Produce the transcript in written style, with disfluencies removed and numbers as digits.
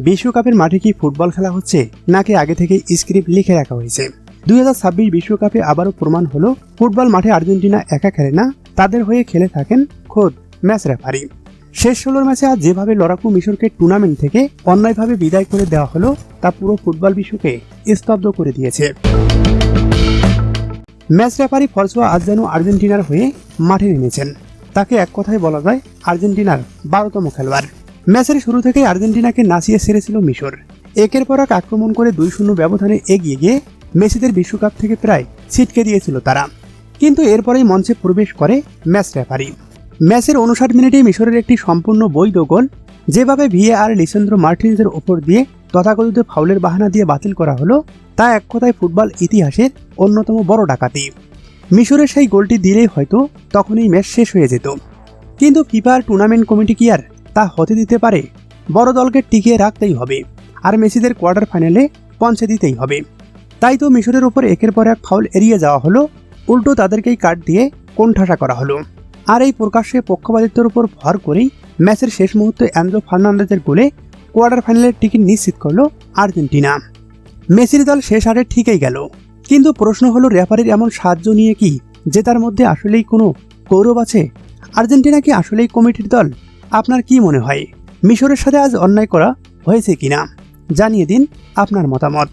বিশ্বকাপের মাঠে কি ফুটবল খেলা হচ্ছে নাকি আগে থেকে স্ক্রিপ্ট লিখে রাখা হয়েছে? 2026 বিশ্বকাপে আবারও প্রমাণ হলো ফুটবল মাঠে আর্জেন্টিনা একা খেলে না, তাদের হয়ে খেলে থাকেন খোদ ম্যাচ রেফারি। শেষ 16 ম্যাচে আজ যেভাবে লড়াকু মিশরকে টুর্নামেন্ট থেকে অন্যায়ভাবে বিদায় করে দেওয়া হলো তা পুরো ফুটবল বিশ্বকে স্তব্ধ করে দিয়েছে। ম্যাচ রেফারি ফরসোয়া আজ যেন আর্জেন্টিনার হয়ে মাঠে নেমেছেন। তাকে এক কথায় বলা যায় আর্জেন্টিনার 12তম খেলোয়াড়। ম্যাচের শুরু থেকেই আর্জেন্টিনাকে নাচিয়ে ছেড়েছিল মিশর। একের পর এক আক্রমণ করে 2-0 ব্যবধানে এগিয়ে গিয়ে মেসিদের বিশ্বকাপ থেকে প্রায় ছিটকে দিয়েছিল তারা। কিন্তু এরপরেই মঞ্চে প্রবেশ করে ম্যাচ রেফারি। ম্যাচের 59 মিনিটে মিশরের একটি সম্পূর্ণ বৈধ গোল যেভাবে ভিএআর লিসেন্দ্রো মার্টিনেজের ওপর দিয়ে তথাকথিত ফাউলের বাহানা দিয়ে বাতিল করা হলো তা এক কথায় ফুটবল ইতিহাসের অন্যতম বড় ডাকাতি। মিশরের সেই গোলটি দিলেই হয়তো তখনই ম্যাচ শেষ হয়ে যেত। কিন্তু ফিফার টুর্নামেন্ট কমিটি কি আর তা হতে দিতে পারে? বড় দলকে টিকিয়ে রাখতেই হবে আর মেসিদের কোয়ার্টার ফাইনালে পৌঁছে দিতেই হবে। তাই তো মিশরের ওপর একের পর এক ফাউল এড়িয়ে যাওয়া হলো, উল্টো তাদেরকেই কার্ড দিয়ে কোণঠাসা করা হলো। আর এই প্রকাশ্যে পক্ষপাতিত্বের উপর ভর করেই ম্যাচের শেষ মুহূর্তে এনজো ফার্নান্দেজের গোলে কোয়ার্টার ফাইনালের টিকিট নিশ্চিত করলো আর্জেন্টিনা। মেসির দল শেষ আটে ঠিকই গেল, কিন্তু প্রশ্ন হলো রেফারির এমন সাহায্য নিয়ে কি জেতার মধ্যে আসলেই কোনো গৌরব আছে? আর্জেন্টিনা কি আসলেই কমিটির দল? আপনার কি মনে হয় মিশরের সাথে আজ অন্যায় করা হয়েছে কিনা? জানিয়ে দিন আপনার মতামত।